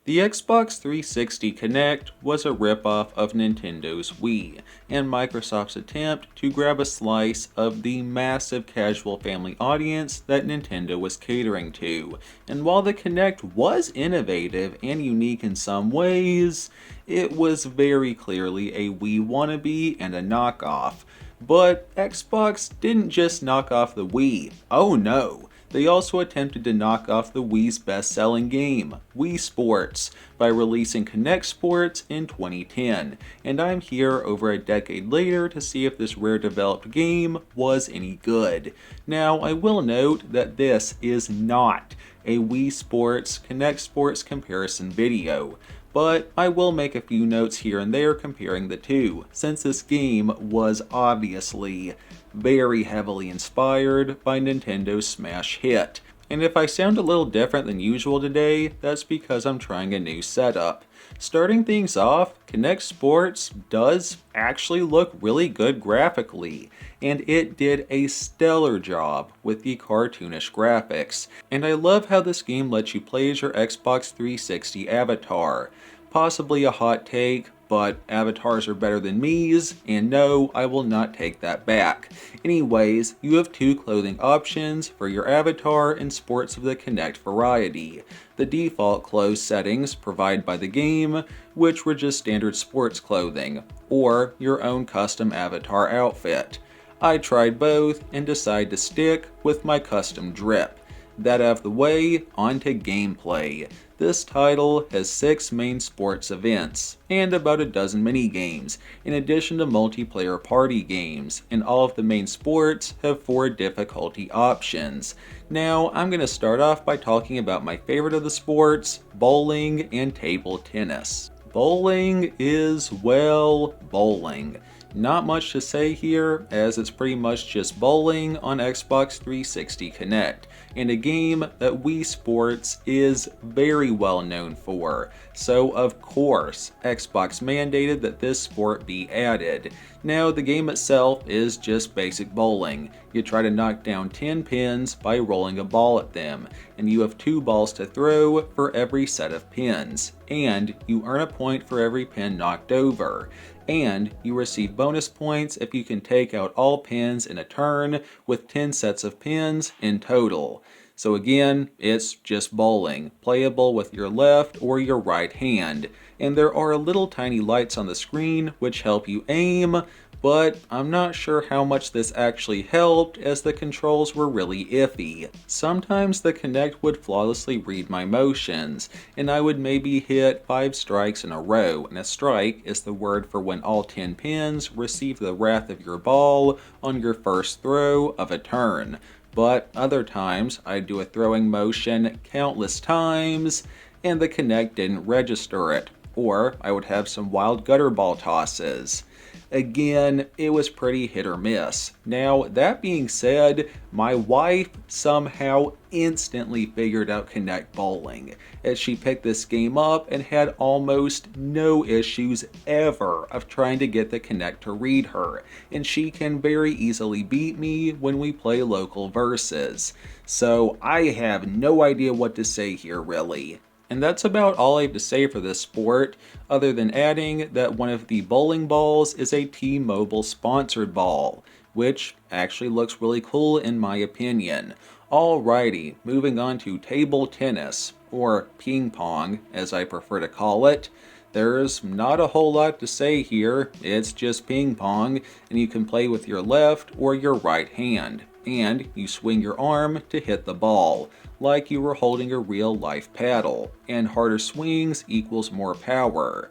The Xbox 360 Kinect was a ripoff of Nintendo's Wii, and Microsoft's attempt to grab a slice of the massive casual family audience that Nintendo was catering to. And while the Kinect was innovative and unique in some ways, it was very clearly a Wii wannabe and a knockoff. But Xbox didn't just knock off the Wii. Oh no! They also attempted to knock off the Wii's best-selling game, Wii Sports, by releasing Kinect Sports in 2010, and I'm here over a decade later to see if this rare developed game was any good. Now, I will note that this is not a Wii Sports Kinect Sports comparison video, but I will make a few notes here and there comparing the two, since this game was obviously very heavily inspired by Nintendo's smash hit. And if I sound a little different than usual today, that's because I'm trying a new setup. Starting things off, Kinect Sports does actually look really good graphically, and it did a stellar job with the cartoonish graphics. And I love how this game lets you play as your Xbox 360 avatar. Possibly a hot take, but avatars are better than me's, and no, I will not take that back. Anyways, you have two clothing options for your avatar in Sports of the Kinect variety. The default clothes settings provided by the game, which were just standard sports clothing, or your own custom avatar outfit. I tried both and decided to stick with my custom drip. That out of the way, on to gameplay. This title has 6 main sports events, and about a dozen minigames, in addition to multiplayer party games, and all of the main sports have 4 difficulty options. Now, I'm going to start off by talking about my favorite of the sports, bowling and table tennis. Bowling is, well, bowling. Not much to say here, as it's pretty much just bowling on Xbox 360 Kinect, and a game that Wii Sports is very well known for. So of course, Xbox mandated that this sport be added. Now the game itself is just basic bowling. You try to knock down 10 pins by rolling a ball at them, and you have 2 balls to throw for every set of pins, and you earn a point for every pin knocked over. And you receive bonus points if you can take out all pins in a turn with 10 sets of pins in total. So again, it's just bowling, playable with your left or your right hand. And there are little tiny lights on the screen which help you aim, but I'm not sure how much this actually helped as the controls were really iffy. Sometimes the Kinect would flawlessly read my motions, and I would maybe hit 5 strikes in a row, and a strike is the word for when all 10 pins receive the wrath of your ball on your first throw of a turn. But other times, I'd do a throwing motion countless times, and the Kinect didn't register it, or I would have some wild gutter ball tosses. Again, it was pretty hit or miss. Now, that being said, my wife somehow instantly figured out Kinect Bowling, as she picked this game up and had almost no issues ever of trying to get the Kinect to read her, and she can very easily beat me when we play local versus. So I have no idea what to say here really. And that's about all I have to say for this sport, other than adding that one of the bowling balls is a T-Mobile sponsored ball, which actually looks really cool in my opinion. Alrighty, moving on to table tennis, or ping pong as I prefer to call it. There's not a whole lot to say here, it's just ping pong, and you can play with your left or your right hand, and you swing your arm to hit the ball, like you were holding a real life paddle, and harder swings equals more power.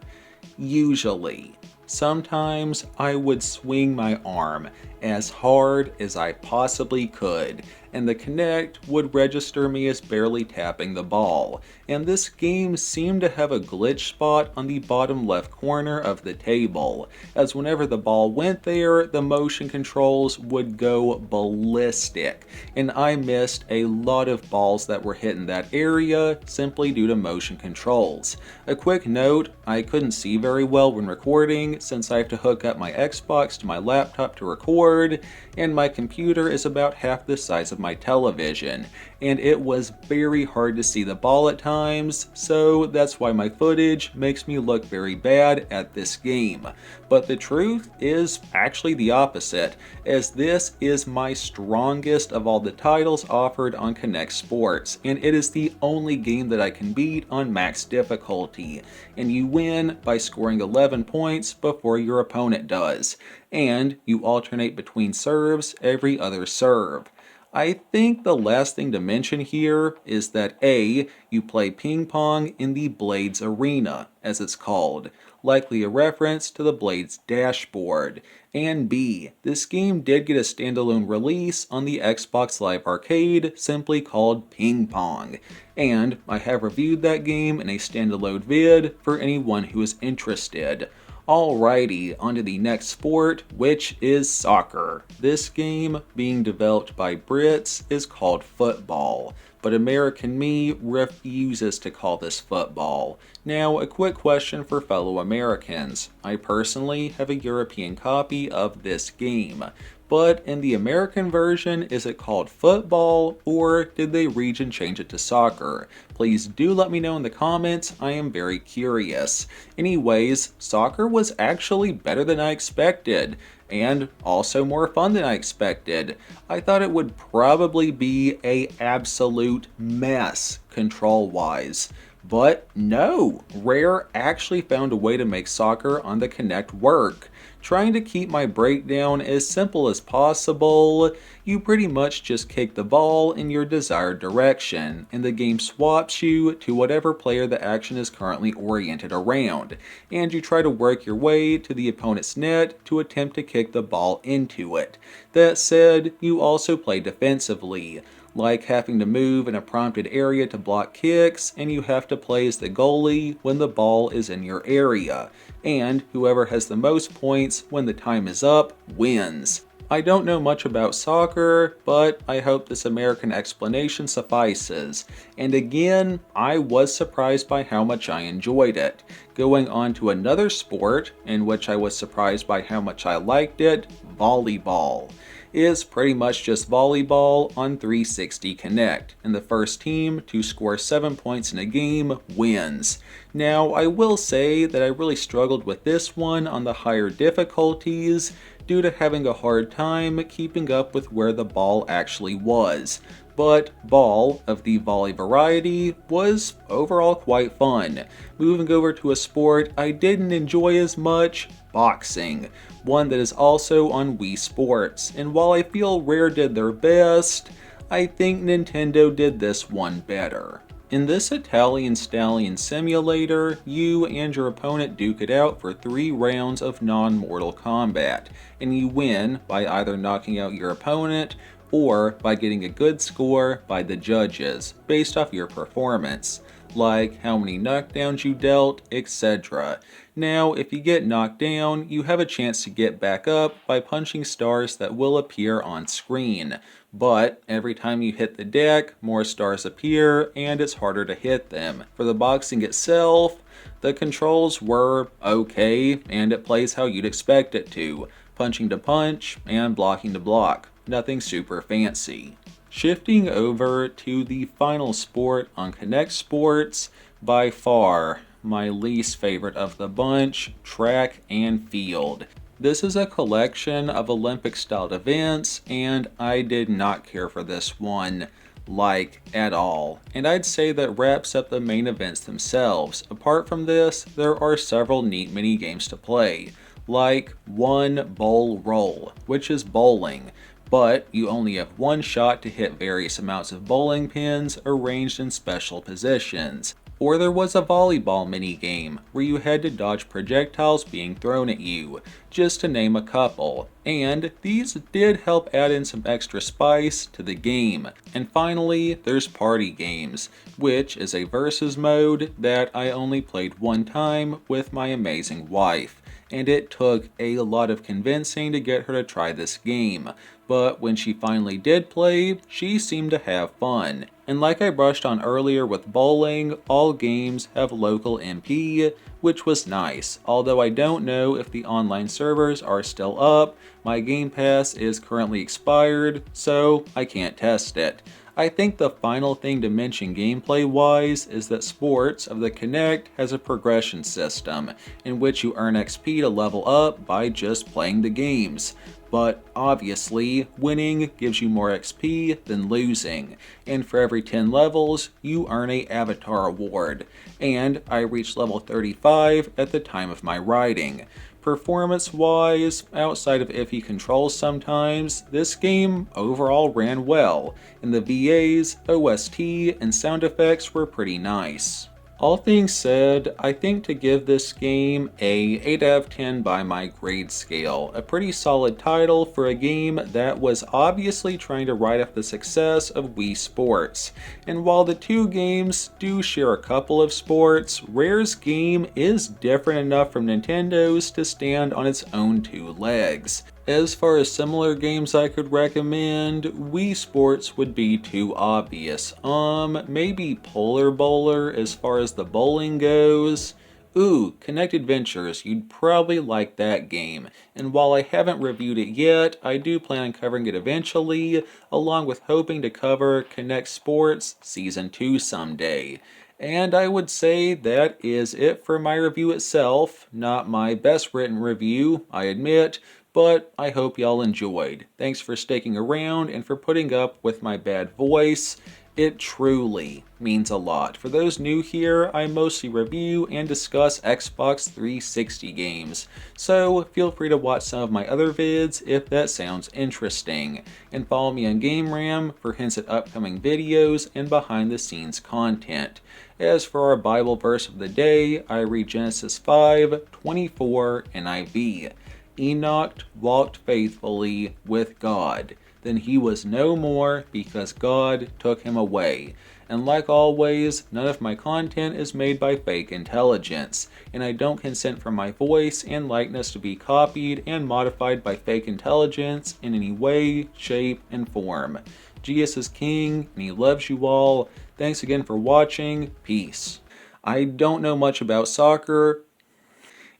Usually. Sometimes I would swing my arm as hard as I possibly could, and the Kinect would register me as barely tapping the ball, and this game seemed to have a glitch spot on the bottom left corner of the table, as whenever the ball went there, the motion controls would go ballistic, and I missed a lot of balls that were hit in that area simply due to motion controls. A quick note, I couldn't see very well when recording since I have to hook up my Xbox to my laptop to record, keyboard, and my computer is about half the size of my television, and it was very hard to see the ball at times, so that's why my footage makes me look very bad at this game. But the truth is actually the opposite, as this is my strongest of all the titles offered on Kinect Sports, and it is the only game that I can beat on max difficulty, and you win by scoring 11 points before your opponent does, and you alternate between serves every other serve. I think the last thing to mention here is that A, you play ping pong in the Blades Arena, as it's called, likely a reference to the Blades dashboard, and B, this game did get a standalone release on the Xbox Live Arcade simply called Ping Pong, and I have reviewed that game in a standalone vid for anyone who is interested. Alrighty, onto the next sport, which is soccer. This game, being developed by Brits, is called football, but American me refuses to call this football. Now, a quick question for fellow Americans. I personally have a European copy of this game, but in the American version, is it called football, or did they region change it to soccer? Please do let me know in the comments, I am very curious. Anyways, soccer was actually better than I expected, and also more fun than I expected. I thought it would probably be an absolute mess control-wise. But no, Rare actually found a way to make soccer on the Kinect work. Trying to keep my breakdown as simple as possible, you pretty much just kick the ball in your desired direction, and the game swaps you to whatever player the action is currently oriented around, and you try to work your way to the opponent's net to attempt to kick the ball into it. That said, you also play defensively, like having to move in a prompted area to block kicks, and you have to play as the goalie when the ball is in your area, and whoever has the most points when the time is up wins. I don't know much about soccer, but I hope this American explanation suffices. And again, I was surprised by how much I enjoyed it. Going on to another sport, in which I was surprised by how much I liked it, volleyball. Is pretty much just volleyball on 360 Kinect, and the first team to score 7 points in a game wins. Now, I will say that I really struggled with this one on the higher difficulties due to having a hard time keeping up with where the ball actually was. But ball, of the volley variety, was overall quite fun. Moving over to a sport I didn't enjoy as much, boxing, one that is also on Wii Sports, and while I feel Rare did their best, I think Nintendo did this one better. In this Italian Stallion simulator, you and your opponent duke it out for 3 rounds of non-mortal combat, and you win by either knocking out your opponent or by getting a good score by the judges, based off your performance, like how many knockdowns you dealt, etc. Now, if you get knocked down, you have a chance to get back up by punching stars that will appear on screen. But every time you hit the deck, more stars appear, and it's harder to hit them. For the boxing itself, the controls were okay, and it plays how you'd expect it to. Punching to punch, and blocking to block. Nothing super fancy. Shifting over to the final sport on Kinect Sports, by far my least favorite of the bunch, track and field. This is a collection of Olympic-styled events, and I did not care for this one, like, at all. And I'd say that wraps up the main events themselves. Apart from this, there are several neat mini-games to play, like one bowl roll, which is bowling, but you only have one shot to hit various amounts of bowling pins arranged in special positions. Or there was a volleyball minigame, where you had to dodge projectiles being thrown at you, just to name a couple, and these did help add in some extra spice to the game. And finally, there's party games, which is a versus mode that I only played one time with my amazing wife, and it took a lot of convincing to get her to try this game, but when she finally did play, she seemed to have fun. And like I brushed on earlier with bowling, all games have local MP, which was nice. Although I don't know if the online servers are still up, my Game Pass is currently expired, so I can't test it. I think the final thing to mention gameplay-wise is that Sports of the Kinect has a progression system, in which you earn XP to level up by just playing the games. But obviously, winning gives you more XP than losing, and for every 10 levels, you earn a Avatar Award, and I reached level 35 at the time of my writing. Performance-wise, outside of iffy controls sometimes, this game overall ran well, and the VAs, OST, and sound effects were pretty nice. All things said, I think to give this game a 8 out of 10 by my grade scale, a pretty solid title for a game that was obviously trying to ride off the success of Wii Sports. And while the two games do share a couple of sports, Rare's game is different enough from Nintendo's to stand on its own two legs. As far as similar games I could recommend, Wii Sports would be too obvious. Maybe Polar Bowler as far as the bowling goes. Ooh, Kinect Adventures, you'd probably like that game. And while I haven't reviewed it yet, I do plan on covering it eventually, along with hoping to cover Kinect Sports Season 2 someday. And I would say that is it for my review itself. Not my best written review, I admit, but I hope y'all enjoyed. Thanks for sticking around and for putting up with my bad voice. It truly means a lot. For those new here, I mostly review and discuss Xbox 360 games, so feel free to watch some of my other vids if that sounds interesting. And follow me on GameRam for hints at upcoming videos and behind the scenes content. As for our Bible verse of the day, I read Genesis 5:24 NIV. Enoch walked faithfully with God. Then he was no more because God took him away. And like always, none of my content is made by fake intelligence, and I don't consent for my voice and likeness to be copied and modified by fake intelligence in any way, shape, and form. Jesus is king, and he loves you all. Thanks again for watching. Peace. I don't know much about soccer,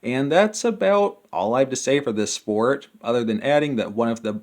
and that's about all I have to say for this sport, other than adding that one of the